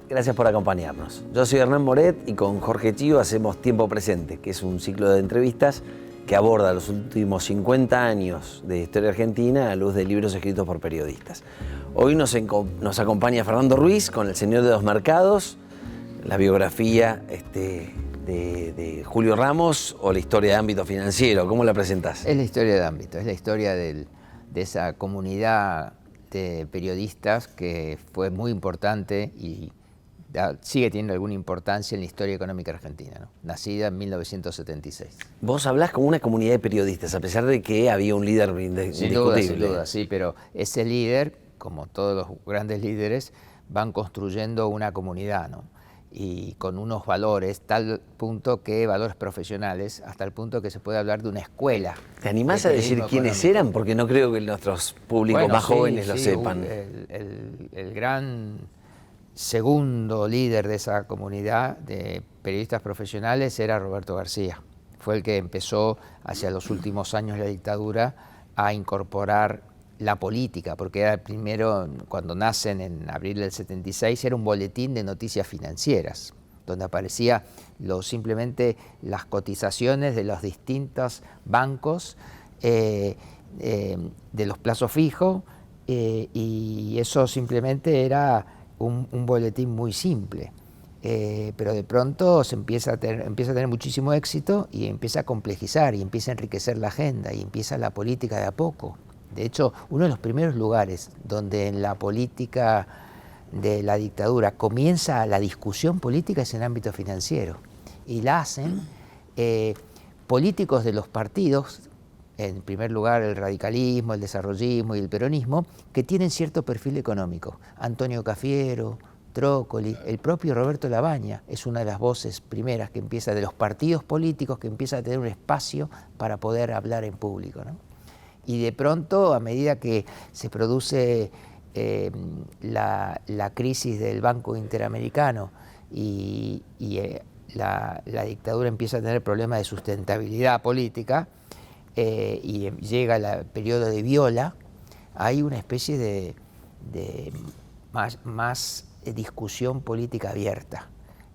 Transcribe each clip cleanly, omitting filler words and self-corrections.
gracias por acompañarnos. Yo soy Hernán Moret y con Jorge Chío hacemos Tiempo Presente, que es un ciclo de entrevistas que aborda los últimos 50 años de historia argentina a la luz de libros escritos por periodistas. Hoy nos acompaña Fernando Ruiz con El Señor de los Mercados, la biografía de Julio Ramos o la historia de ámbito financiero. ¿Cómo la presentás? Es la historia de ámbito, es la historia de esa comunidad de periodistas que fue muy importante y sigue teniendo alguna importancia en la historia económica argentina, ¿no? Nacida en 1976. Vos hablás como una comunidad de periodistas, a pesar de que había un líder indiscutible. Sin duda, sí, pero ese líder, como todos los grandes líderes, van construyendo una comunidad, ¿no? Y con unos valores, tal punto que valores profesionales, hasta el punto que se puede hablar de una escuela. ¿Te animás a decir quiénes eran? Porque no creo que nuestros públicos más jóvenes lo sepan. El gran segundo líder de esa comunidad de periodistas profesionales era Roberto García. Fue el que empezó hacia los últimos años de la dictadura a incorporar la política, porque era el primero, cuando nacen en abril del 76, era un boletín de noticias financieras, donde aparecía simplemente las cotizaciones de los distintos bancos de los plazos fijos, y eso simplemente era un boletín muy simple. Pero de pronto empieza a tener muchísimo éxito y empieza a complejizar y empieza a enriquecer la agenda y empieza la política de a poco. De hecho, uno de los primeros lugares donde en la política de la dictadura comienza la discusión política es en el ámbito financiero. Y la hacen políticos de los partidos, en primer lugar el radicalismo, el desarrollismo y el peronismo, que tienen cierto perfil económico. Antonio Cafiero, Trócoli, el propio Roberto Labaña es una de las voces primeras que empieza, de los partidos políticos, que empieza a tener un espacio para poder hablar en público, ¿no? Y de pronto, a medida que se produce la crisis del Banco Interamericano y la dictadura empieza a tener problemas de sustentabilidad política y llega el periodo de Viola, hay una especie de más discusión política abierta.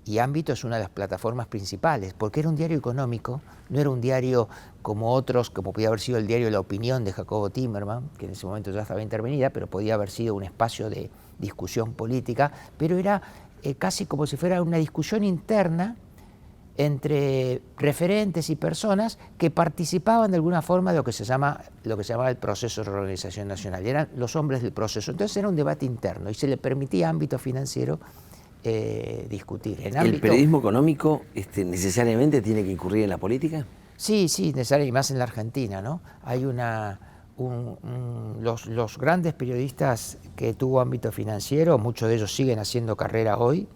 Y Ámbito es una de las plataformas principales, porque era un diario económico, no era un diario como otros, como podía haber sido el diario La Opinión de Jacobo Timerman, que en ese momento ya estaba intervenida, pero podía haber sido un espacio de discusión política, pero era casi como si fuera una discusión interna entre referentes y personas que participaban de alguna forma de lo que se llamaba el proceso de reorganización nacional. Eran los hombres del proceso. Entonces era un debate interno y se le permitía a Ámbito Financiero discutir. ¿El periodismo económico necesariamente tiene que incurrir en la política? Sí, necesariamente, y más en la Argentina, ¿no? Hay los grandes periodistas que tuvo Ámbito Financiero, muchos de ellos siguen haciendo carrera hoy,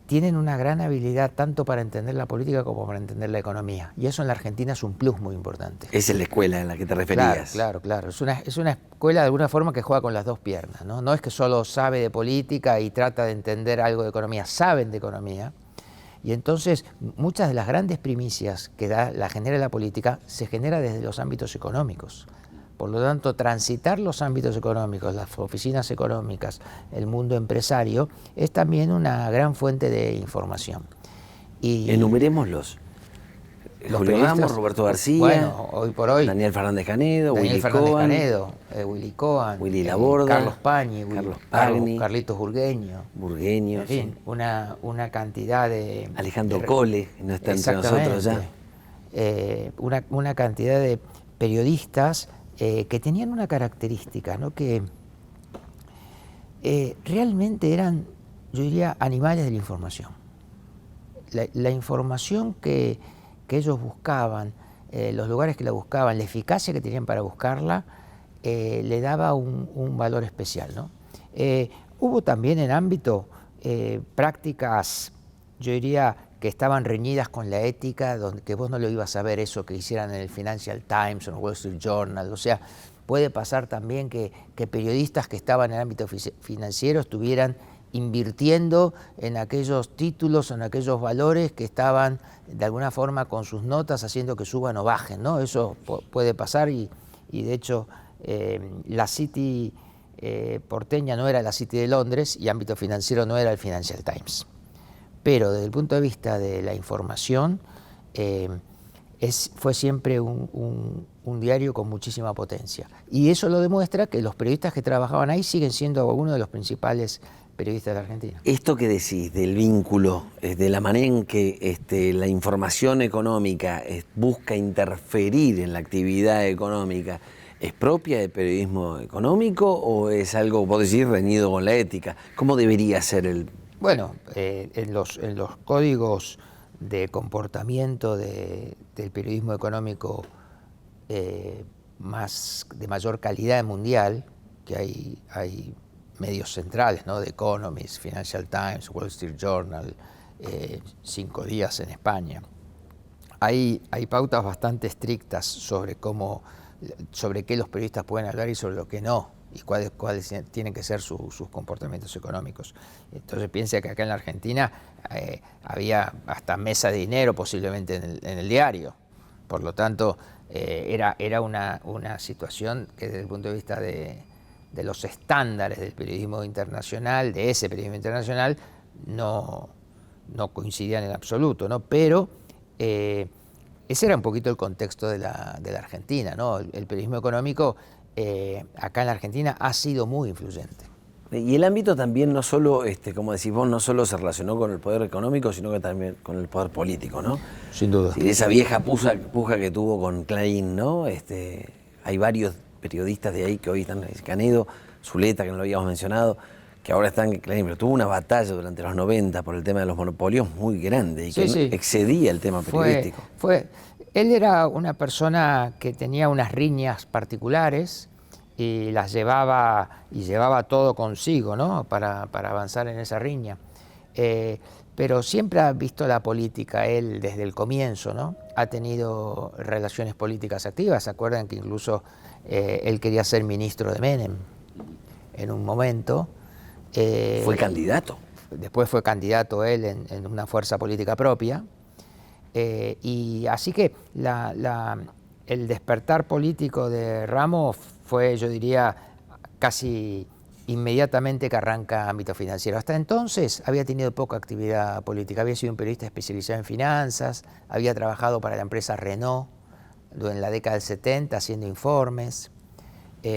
tienen una gran habilidad tanto para entender la política como para entender la economía. Y eso en la Argentina es un plus muy importante. Esa es la escuela en la que te referías. Claro. Es una escuela de alguna forma que juega con las dos piernas, ¿no? No es que solo sabe de política y trata de entender algo de economía, saben de economía. Y entonces muchas de las grandes primicias que genera la política se genera desde los ámbitos económicos. Por lo tanto, transitar los ámbitos económicos, las oficinas económicas, el mundo empresario, es también una gran fuente de información. Enumerémoslos. Julio Ramos, Roberto García, bueno, hoy por hoy, Daniel Fernández Canedo, Willy Cohen, Willy Laborda, Carlos Pagni, Carlitos Burgueño, en fin, una cantidad de... Alejandro Cole, que no está entre nosotros ya. Una cantidad de periodistas que tenían una característica, ¿no? Que realmente eran, yo diría, animales de la información. La información que ellos buscaban, los lugares que la buscaban, la eficacia que tenían para buscarla, le daba un valor especial, ¿no? Hubo también en Ámbito prácticas, yo diría, que estaban reñidas con la ética, que vos no lo ibas a ver eso que hicieran en el Financial Times o en el Wall Street Journal. O sea, puede pasar también que periodistas que estaban en el ámbito financiero estuvieran invirtiendo en aquellos títulos, en aquellos valores que estaban de alguna forma con sus notas haciendo que suban o bajen, ¿no? Eso puede pasar y de hecho la City porteña no era la City de Londres y Ámbito Financiero no era el Financial Times. Pero desde el punto de vista de la información, fue siempre un diario con muchísima potencia. Y eso lo demuestra que los periodistas que trabajaban ahí siguen siendo algunos de los principales periodistas de Argentina. Esto que decís del vínculo, de la manera en que la información económica busca interferir en la actividad económica, ¿es propia del periodismo económico o es algo, vos decís, reñido con la ética? ¿Cómo debería ser el...? Bueno, en los códigos de comportamiento del periodismo económico de mayor calidad mundial, que hay medios centrales, ¿no? The Economist, Financial Times, Wall Street Journal, 5 Días en España. Hay pautas bastante estrictas sobre qué los periodistas pueden hablar y sobre lo que no, y cuáles tienen que ser sus comportamientos económicos. Entonces piensa que acá en la Argentina había hasta mesa de dinero posiblemente en el diario. Por lo tanto, era una situación que desde el punto de vista de los estándares del periodismo internacional, de ese periodismo internacional, no coincidían en absoluto, ¿no? Pero ese era un poquito el contexto de la Argentina, ¿no? El periodismo económico acá en la Argentina ha sido muy influyente. Y el ámbito también no solo, como decís vos, no solo se relacionó con el poder económico, sino que también con el poder político, ¿no? Sin duda. Sí, esa vieja puja que tuvo con Clarín, ¿no? Hay varios periodistas de ahí que hoy están, Canedo, Zuleta, que no lo habíamos mencionado, que ahora están en Clarín, pero tuvo una batalla durante los 90 por el tema de los monopolios muy grande y que excedía el tema periodístico. Él era una persona que tenía unas riñas particulares y las llevaba todo consigo, ¿no? para avanzar en esa riña. Pero siempre ha visto la política, él desde el comienzo, ¿no? Ha tenido relaciones políticas activas. ¿Se acuerdan que incluso él quería ser ministro de Menem en un momento? Fue candidato. Después fue candidato él en una fuerza política propia. Y así que el despertar político de Ramos fue, yo diría, casi inmediatamente que arranca Ámbito Financiero. Hasta entonces había tenido poca actividad política, había sido un periodista especializado en finanzas, había trabajado para la empresa Renault en la década del 70 haciendo informes,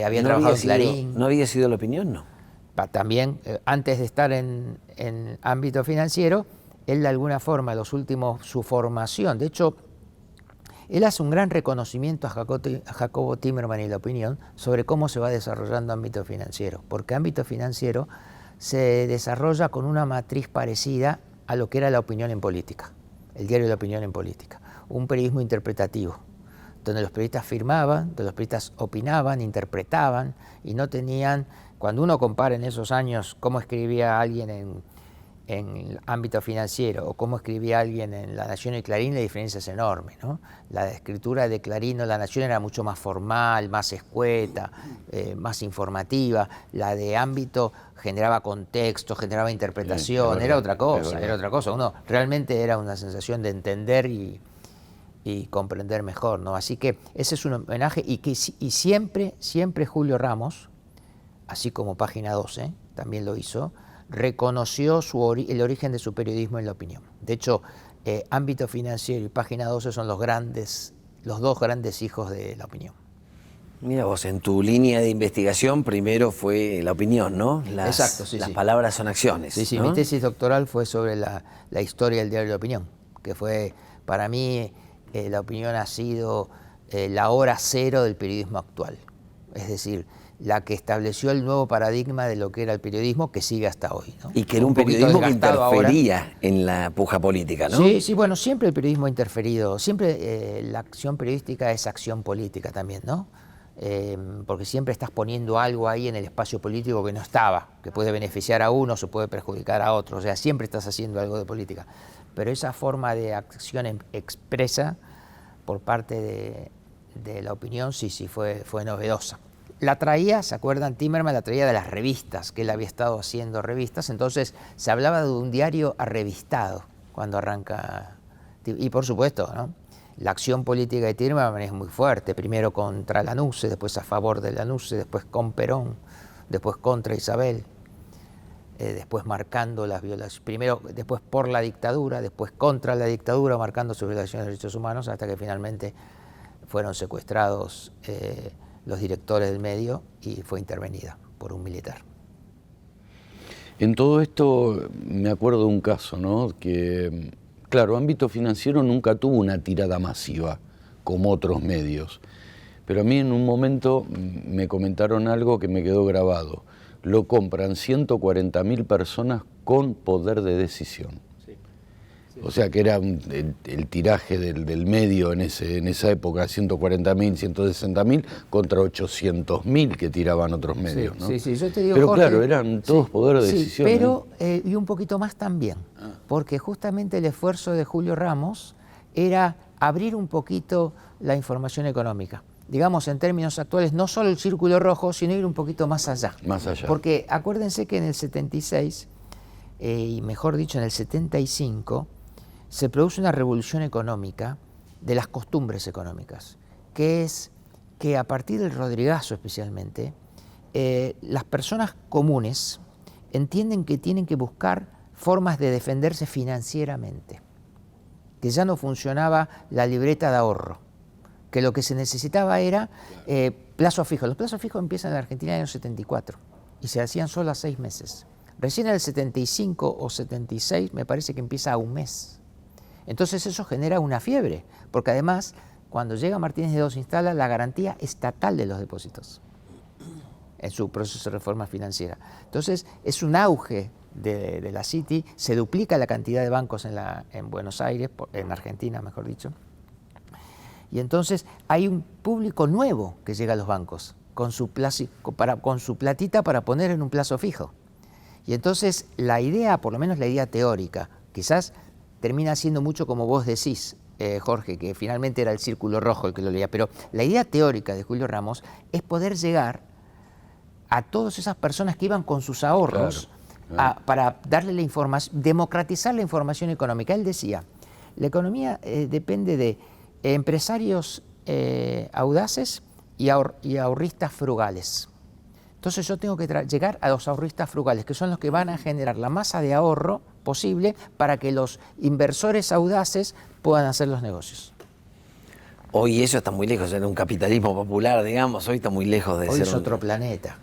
había trabajado en Clarín. ¿No había sido La Opinión, no? También, antes de estar en Ámbito Financiero, él de alguna forma, su formación, de hecho, él hace un gran reconocimiento a Jacobo Timerman y La Opinión sobre cómo se va desarrollando Ámbito Financiero, porque Ámbito Financiero se desarrolla con una matriz parecida a lo que era La Opinión en política, el diario La Opinión en política, un periodismo interpretativo, donde los periodistas firmaban, donde los periodistas opinaban, interpretaban y no tenían, cuando uno compara en esos años cómo escribía alguien en Ámbito Financiero o cómo escribía alguien en La Nación y Clarín, la diferencia es enorme, ¿no? La escritura de Clarín o La Nación era mucho más formal, más escueta, más informativa. La de Ámbito generaba contexto, generaba interpretación, era otra cosa. Uno realmente era una sensación de entender y comprender mejor, ¿no? Así que ese es un homenaje y siempre Julio Ramos, así como Página 12 también lo hizo, reconoció el origen de su periodismo en La Opinión. De hecho, Ámbito Financiero y Página 12 son los dos grandes hijos de La Opinión. Mira vos, en tu línea de investigación primero fue La Opinión, ¿no? Exacto, sí. Las palabras son acciones. Sí, ¿no? Mi tesis doctoral fue sobre la historia del diario La Opinión, que fue, para mí, La Opinión ha sido la hora cero del periodismo actual. Es decir, la que estableció el nuevo paradigma de lo que era el periodismo, que sigue hasta hoy, ¿no? Y que era un periodismo que interfería en la puja política, ¿no? Sí, bueno, siempre el periodismo ha interferido, siempre la acción periodística es acción política también, ¿no? Porque siempre estás poniendo algo ahí en el espacio político que no estaba, que puede beneficiar a unos o puede perjudicar a otros, o sea, siempre estás haciendo algo de política. Pero esa forma de acción expresa por parte de La Opinión, sí, fue novedosa. La traía, ¿se acuerdan? Timerman la traía de las revistas, que él había estado haciendo revistas, entonces se hablaba de un diario arrevistado cuando arranca. Y por supuesto, ¿no? La acción política de Timerman es muy fuerte, primero contra Lanusse, después a favor de Lanusse, después con Perón. después contra Isabel, después marcando las violaciones, primero, después por la dictadura, después contra la dictadura, marcando sus violaciones de derechos humanos, hasta que finalmente fueron secuestrados los directores del medio y fue intervenida por un militar. En todo esto me acuerdo de un caso, ¿no? Que, claro, Ámbito Financiero nunca tuvo una tirada masiva como otros medios, pero a mí en un momento me comentaron algo que me quedó grabado. Lo compran 140.000 personas con poder de decisión. O sea que era el tiraje del medio en esa época, 140.000, 160.000 contra 800.000 que tiraban otros medios, Sí, ¿no? sí, yo te digo, pero Jorge, claro, eran todos poder de decisión. Pero, y un poquito más también, porque justamente el esfuerzo de Julio Ramos era abrir un poquito la información económica. Digamos, en términos actuales, no solo el círculo rojo, sino ir un poquito más allá. Más allá. Porque acuérdense que en el 76, y mejor dicho en el 75, se produce una revolución económica de las costumbres económicas, que es que a partir del Rodrigazo especialmente, las personas comunes entienden que tienen que buscar formas de defenderse financieramente, que ya no funcionaba la libreta de ahorro, que lo que se necesitaba era plazos fijos. Los plazos fijos empiezan en la Argentina en el año 74 y se hacían solo a 6 meses. Recién en el 75 o 76 me parece que empieza a un mes. Entonces eso genera una fiebre, porque además cuando llega Martínez de Hoz se instala la garantía estatal de los depósitos en su proceso de reforma financiera. Entonces es un auge de la City, se duplica la cantidad de bancos en Buenos Aires, en Argentina mejor dicho, y entonces hay un público nuevo que llega a los bancos con su platita para poner en un plazo fijo. Y entonces la idea, por lo menos la idea teórica, quizás termina siendo mucho como vos decís, Jorge, que finalmente era el círculo rojo el que lo leía, pero la idea teórica de Julio Ramos es poder llegar a todas esas personas que iban con sus ahorros, claro. Para darle la información, democratizar la información económica. Él decía, la economía depende de empresarios audaces y ahorristas frugales. Entonces yo tengo que llegar a los ahorristas frugales, que son los que van a generar la masa de ahorro posible para que los inversores audaces puedan hacer los negocios. Hoy eso está muy lejos, era un capitalismo popular, digamos, hoy está muy lejos de hoy ser es otro planeta.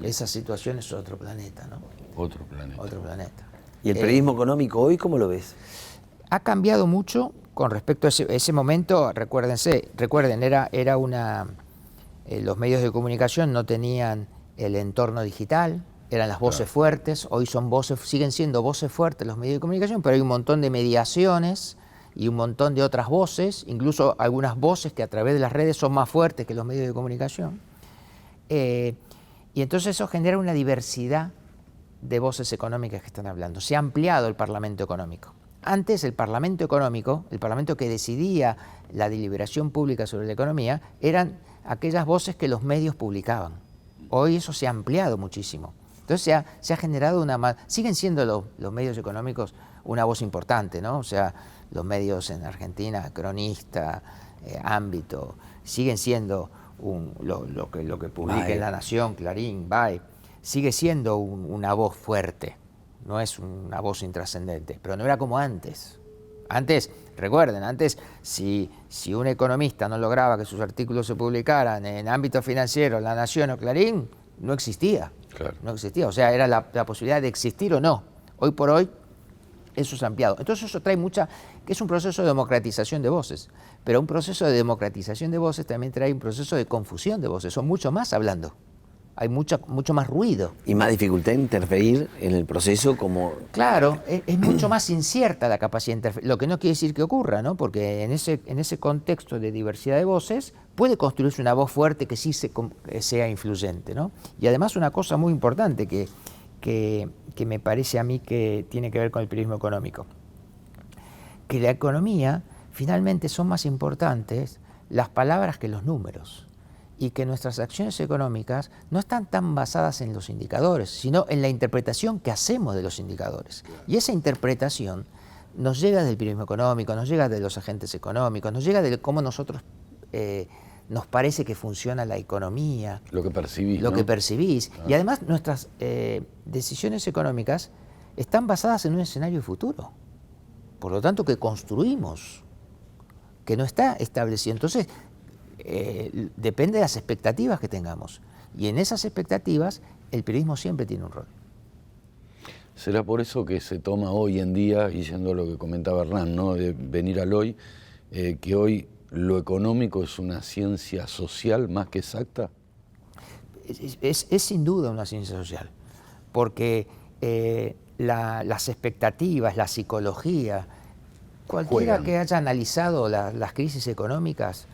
Esa situación es otro planeta, ¿no? Otro planeta. Otro planeta. ¿Y el periodismo económico hoy cómo lo ves? Ha cambiado mucho con respecto a ese momento. Recuerden, era una... los medios de comunicación no tenían el entorno digital, eran las voces fuertes, hoy siguen siendo voces fuertes los medios de comunicación, pero hay un montón de mediaciones y un montón de otras voces, incluso algunas voces que a través de las redes son más fuertes que los medios de comunicación. Y entonces eso genera una diversidad de voces económicas que están hablando. Se ha ampliado el Parlamento Económico. Antes el Parlamento Económico, el Parlamento que decidía la deliberación pública sobre la economía, eran aquellas voces que los medios publicaban. Hoy eso se ha ampliado muchísimo. Entonces se ha generado siguen siendo los medios económicos una voz importante, ¿no? O sea, los medios en Argentina, Cronista, Ámbito, siguen siendo lo que publica en La Nación, Clarín, BAE, sigue siendo una voz fuerte, no es una voz intrascendente, pero no era como antes. Antes, recuerden, si un economista no lograba que sus artículos se publicaran en Ámbito Financiero, La Nación o Clarín, no existía. Claro. No existía, o sea, era la posibilidad de existir o no. Hoy por hoy eso es ampliado. Entonces eso trae que es un proceso de democratización de voces, pero un proceso de democratización de voces también trae un proceso de confusión de voces, son mucho más hablando. Hay mucho más ruido. Y más dificultad de interferir en el proceso como... Claro, es mucho más incierta la capacidad de interferir, lo que no quiere decir que ocurra, ¿no? Porque en ese contexto de diversidad de voces puede construirse una voz fuerte que sí sea influyente, ¿no? Y además una cosa muy importante que me parece a mí que tiene que ver con el periodismo económico, que la economía finalmente son más importantes las palabras que los números. Y que nuestras acciones económicas no están tan basadas en los indicadores, sino en la interpretación que hacemos de los indicadores. Y esa interpretación nos llega del periodismo económico, nos llega de los agentes económicos, nos llega de cómo nosotros nos parece que funciona la economía. Lo que percibís. Lo ¿no? que percibís. Ah. Y además nuestras decisiones económicas están basadas en un escenario futuro. Por lo tanto, que construimos, que no está establecido. Entonces, depende de las expectativas que tengamos. Y en esas expectativas, el periodismo siempre tiene un rol. ¿Será por eso que se toma hoy en día, y yendo a lo que comentaba Hernán, ¿no? De venir al hoy, que hoy lo económico es una ciencia social más que exacta? Es sin duda una ciencia social, porque las expectativas, la psicología, cualquiera que haya analizado las crisis económicas,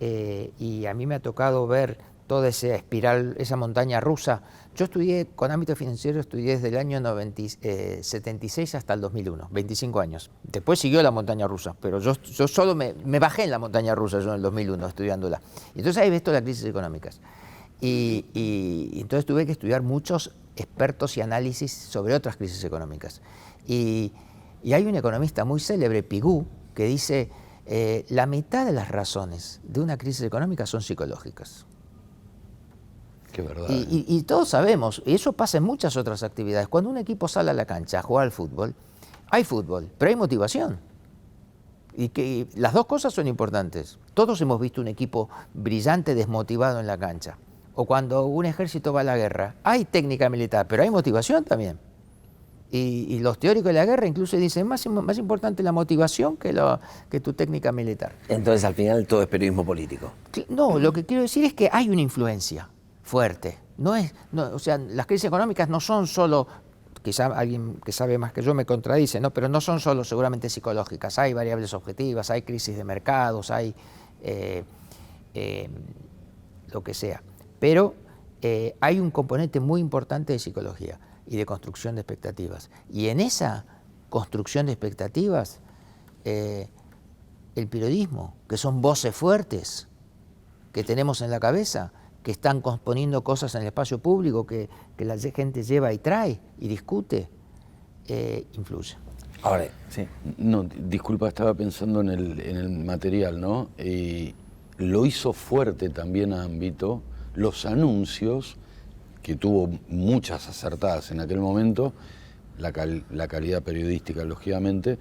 y a mí me ha tocado ver toda esa espiral, esa montaña rusa. Yo estudié con ámbito financiero, estudié desde el año 76 hasta el 2001, 25 años. Después siguió la montaña rusa, pero yo solo me bajé en la montaña rusa yo en el 2001 estudiándola. Entonces ahí ves todas las crisis económicas. Y entonces tuve que estudiar muchos expertos y análisis sobre otras crisis económicas. Y hay un economista muy célebre, Pigou, que dice, la mitad de las razones de una crisis económica son psicológicas. Qué verdad. Y todos sabemos, y eso pasa en muchas otras actividades. Cuando un equipo sale a la cancha a jugar al fútbol, hay fútbol, pero hay motivación. Y que las dos cosas son importantes. Todos hemos visto un equipo brillante desmotivado en la cancha. O cuando un ejército va a la guerra, hay técnica militar, pero hay motivación también. Y los teóricos de la guerra incluso dicen, más importante la motivación que tu técnica militar. Entonces, al final, todo es periodismo político. No, lo que quiero decir es que hay una influencia fuerte. O sea, las crisis económicas no son solo, quizá alguien que sabe más que yo me contradice, ¿no? Pero no son solo seguramente psicológicas. Hay variables objetivas, hay crisis de mercados, hay lo que sea. Pero hay un componente muy importante de psicología y de construcción de expectativas. Y en esa construcción de expectativas, el periodismo, que son voces fuertes que tenemos en la cabeza, que están componiendo cosas en el espacio público, que la gente lleva y trae y discute, influye. Ahora, sí. No, disculpa, estaba pensando en el material, ¿no? Lo hizo fuerte también a Ámbito los anuncios, que tuvo muchas acertadas en aquel momento, la calidad periodística, lógicamente,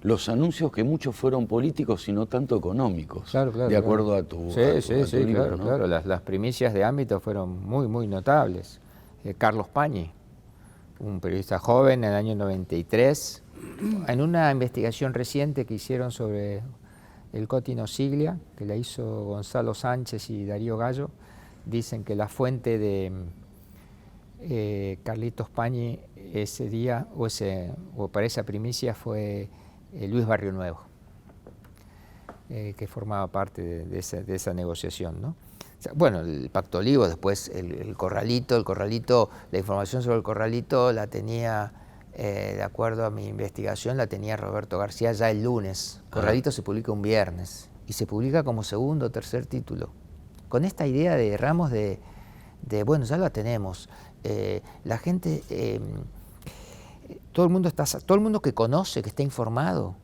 los anuncios que muchos fueron políticos y no tanto económicos, Claro, de acuerdo a tu libro, claro, ¿no? claro. Las primicias de Ámbito fueron muy, muy notables. Carlos Pañi, un periodista joven en el año 93, en una investigación reciente que hicieron sobre el Cotino Siglia, que la hizo Gonzalo Sánchez y Darío Gallo, dicen que la fuente de Carlitos Pañi ese día, o para esa primicia, fue Luis Barrio Nuevo, que formaba parte de esa negociación, ¿no? O sea, bueno, el Pacto Olivo, después el Corralito, la información sobre el Corralito la tenía, de acuerdo a mi investigación, la tenía Roberto García ya el lunes. Corralito se publica un viernes y se publica como segundo o tercer título. Con esta idea de Ramos de bueno, ya la tenemos. La gente, todo el mundo que conoce, que está informado,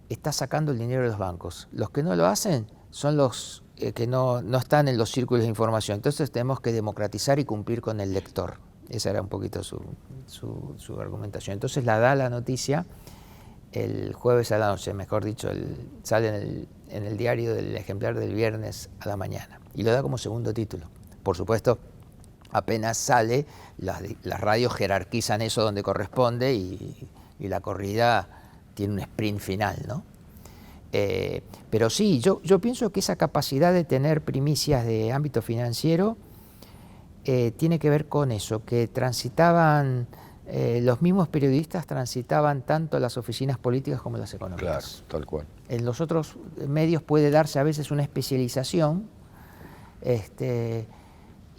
está sacando el dinero de los bancos. Los que no lo hacen son los que no están en los círculos de información. Entonces tenemos que democratizar y cumplir con el lector. Esa era un poquito su argumentación. Entonces la da la noticia el jueves a la noche, mejor dicho, sale en el diario del ejemplar del viernes a la mañana. Y lo da como segundo título. Por supuesto, apenas sale, las radios jerarquizan eso donde corresponde y la corrida tiene un sprint final, ¿no? Pero sí, yo pienso que esa capacidad de tener primicias de ámbito financiero tiene que ver con eso, que transitaban, los mismos periodistas transitaban tanto las oficinas políticas como las económicas. Claro, tal cual. En los otros medios puede darse a veces una especialización,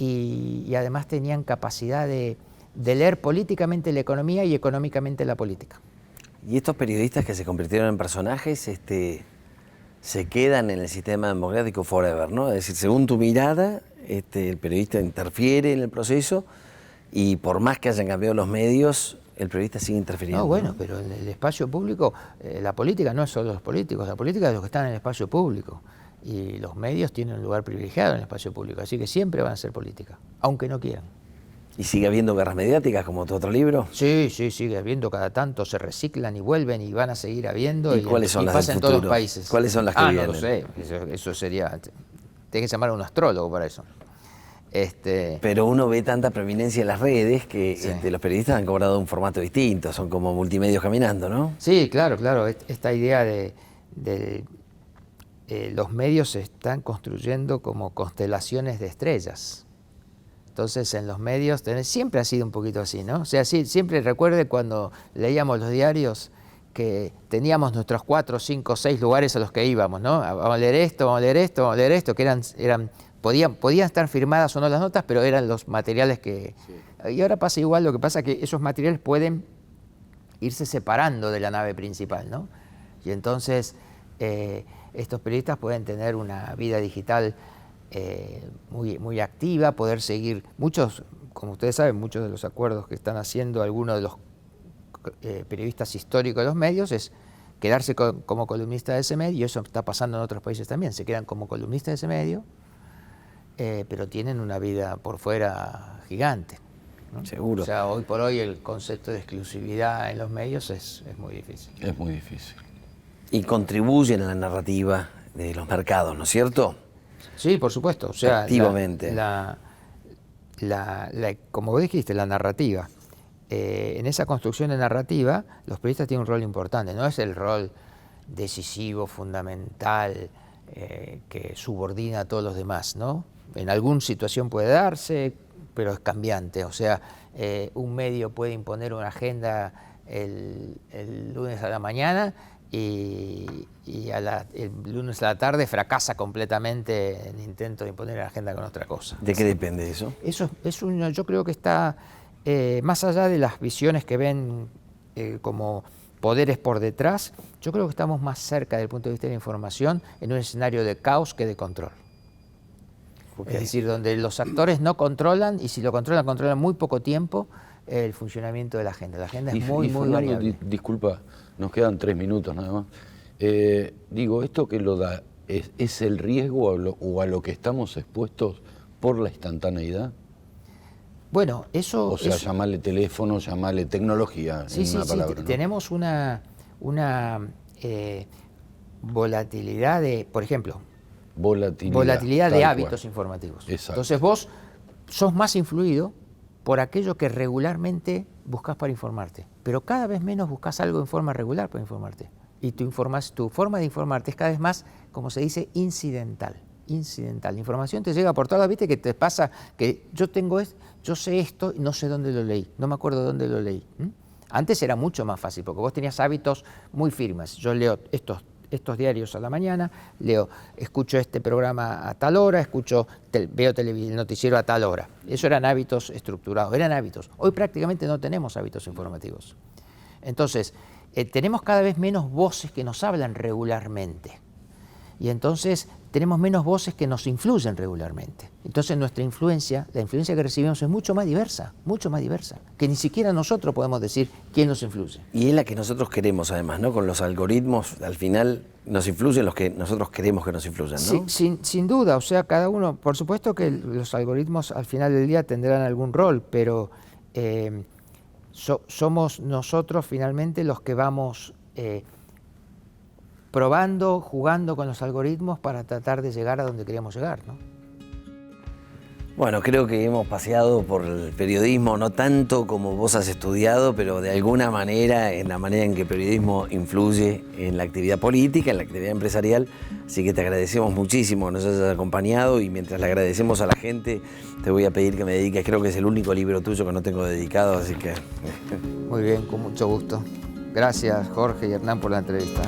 y además tenían capacidad de leer políticamente la economía y económicamente la política. Y estos periodistas que se convirtieron en personajes se quedan en el sistema democrático forever, ¿no? Es decir, según tu mirada, el periodista interfiere en el proceso y por más que hayan cambiado los medios, el periodista sigue interfiriendo. No, bueno, pero en el espacio público, la política no es solo los políticos, la política es los que están en el espacio público. Y los medios tienen un lugar privilegiado en el espacio público, así que siempre van a ser política, aunque no quieran. ¿Y sigue habiendo guerras mediáticas como tu otro libro? Sí, sigue habiendo cada tanto, se reciclan y vuelven y van a seguir habiendo. ¿Y cuáles son las pasa del en todos los futuro? países. ¿Cuáles son las que vienen? No lo sé, eso sería... Tienes que llamar a un astrólogo para eso. Pero uno ve tanta preeminencia en las redes que Sí. los periodistas han cobrado un formato distinto, son como multimedios caminando, ¿no? Sí, claro. Esta idea de los medios se están construyendo como constelaciones de estrellas. Entonces, en los medios siempre ha sido un poquito así, ¿no? O sea, siempre recuerde cuando leíamos los diarios que teníamos nuestros 4, 5, 6 lugares a los que íbamos, ¿no? Vamos a leer esto, vamos a leer esto, vamos a leer esto, que podían estar firmadas o no las notas, pero eran los materiales que... Sí. Y ahora pasa igual, lo que pasa es que esos materiales pueden irse separando de la nave principal, ¿no? Y entonces estos periodistas pueden tener una vida digital muy activa, poder seguir muchos, como ustedes saben, muchos de los acuerdos que están haciendo algunos de los periodistas históricos de los medios es quedarse como columnista de ese medio, y eso está pasando en otros países también, se quedan como columnistas de ese medio, pero tienen una vida por fuera gigante, ¿no? Seguro. O sea, hoy por hoy el concepto de exclusividad en los medios es muy difícil. Es muy difícil. Y contribuyen a la narrativa de los mercados, ¿no es cierto? Sí, por supuesto. O sea, activamente. Como vos dijiste, la narrativa. En esa construcción de narrativa, los periodistas tienen un rol importante. No es el rol decisivo, fundamental, que subordina a todos los demás, ¿no? En alguna situación puede darse, pero es cambiante. O sea, un medio puede imponer una agenda el lunes a la mañana y el lunes a la tarde fracasa completamente en intento de imponer la agenda con otra cosa. ¿De qué depende eso? Yo creo que está más allá de las visiones que ven como poderes por detrás, yo creo que estamos más cerca desde el punto de vista de la información en un escenario de caos que de control. Okay. Es decir, donde los actores no controlan, y si lo controlan muy poco tiempo el funcionamiento de la agenda. La agenda es muy variable. Disculpa, nos quedan 3 minutos nada más. Digo, ¿esto que lo da es el riesgo o a lo que estamos expuestos por la instantaneidad? Bueno, eso... O sea, llamarle teléfono, llamarle tecnología, en una palabra. Sí, ¿no? Tenemos una volatilidad de, por ejemplo... Volatilidad de hábitos informativos. Exacto. Entonces vos sos más influido por aquello que regularmente buscas para informarte, pero cada vez menos buscas algo en forma regular para informarte. Y tu forma de informarte es cada vez más, como se dice, incidental. La información te llega por todas, viste que te pasa que yo sé esto y no sé dónde lo leí, no me acuerdo dónde lo leí. Antes era mucho más fácil porque vos tenías hábitos muy firmes. Yo leo estos diarios a la mañana, escucho este programa a tal hora, veo el noticiero a tal hora. Eso eran hábitos estructurados, eran hábitos. Hoy prácticamente no tenemos hábitos informativos. Entonces, tenemos cada vez menos voces que nos hablan regularmente. Y entonces tenemos menos voces que nos influyen regularmente. Entonces nuestra influencia, la influencia que recibimos es mucho más diversa, que ni siquiera nosotros podemos decir quién nos influye. Y es la que nosotros queremos además, ¿no? Con los algoritmos, al final nos influyen los que nosotros queremos que nos influyan, ¿no? Sí, sin duda, o sea, cada uno, por supuesto que los algoritmos al final del día tendrán algún rol, pero somos nosotros finalmente los que vamos... probando, jugando con los algoritmos para tratar de llegar a donde queríamos llegar, ¿no? Bueno, creo que hemos paseado por el periodismo, no tanto como vos has estudiado, pero de alguna manera, en la manera en que el periodismo influye en la actividad política, en la actividad empresarial. Así que te agradecemos muchísimo que nos hayas acompañado, y mientras le agradecemos a la gente, te voy a pedir que me dediques, creo que es el único libro tuyo que no tengo dedicado, así que... Muy bien, con mucho gusto. Gracias, Jorge y Hernán, por la entrevista.